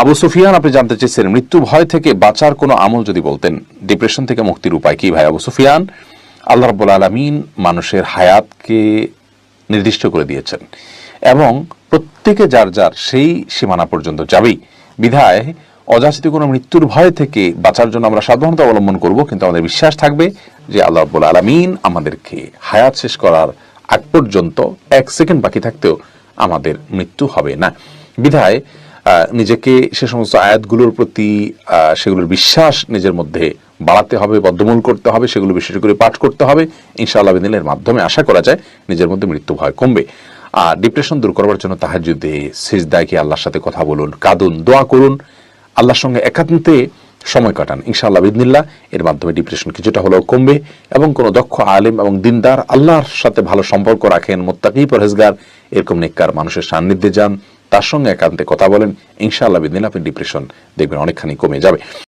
আবু সুফিয়ান, আপনি জানতে চেয়েছেন মৃত্যু ভয় থেকে বাঁচার কোনো আমল যদি বলতেন, ডিপ্রেশন থেকে মুক্তির উপায় কি ভাই? আবু সুফিয়ান, আল্লাহ রাব্বুল আলামিন মানুষের হায়াতকে নির্দিষ্ট করে দিয়েছেন এবং প্রত্যেকে যার যার সেই সীমানা পর্যন্ত যাবেই। বিধায় অযাচিত কোনো মৃত্যুর ভয় থেকে বাঁচার জন্য আমরা সাবধানতা অবলম্বন করব, কিন্তু আমাদের বিশ্বাস থাকবে যে আল্লাহ রাব্বুল আলামিন আমাদেরকে হায়াত শেষ করার আগ পর্যন্ত 1 সেকেন্ড বাকি থাকতেও আমাদের মৃত্যু হবে না। বিধায় নিজেকে সে সমস্ত আয়াতগুলোর প্রতি সেগুলোর বিশ্বাস নিজের মধ্যে বাড়াতে হবে, বদ্ধমূল করতে হবে, সেগুলো বিশেষ করে পাঠ করতে হবে। ইনশাআল্লাহ বিদিনের মাধ্যমে আশা করা যায় নিজের মধ্যে মৃত্যু ভয় কমবে। আর ডিপ্রেশন দূর করবার জন্য তাহাজ্জুদে সিজদায় গিয়ে আল্লাহর সাথে কথা বলুন, কাঁদুন, দোয়া করুন, আল্লাহর সঙ্গে একান্তে সময় কাটান। ইনশাআল্লাহ বিদিনিল্লাহ এর মাধ্যমে ডিপ্রেশন কিছুটা হলেও কমবে। এবং কোনো দক্ষ আলেম এবং দিনদার, আল্লাহর সাথে ভালো সম্পর্ক রাখেন, মুত্তাকি পরহেজগার এরকম নেককার মানুষের সান্নিধ্যে যান, তার সঙ্গে একান্তে কথা বলেন, ইনশাআল্লাহ বিদিনিল্লাহ আপনি ডিপ্রেশন দেখবেন অনেকখানি কমে যাবে।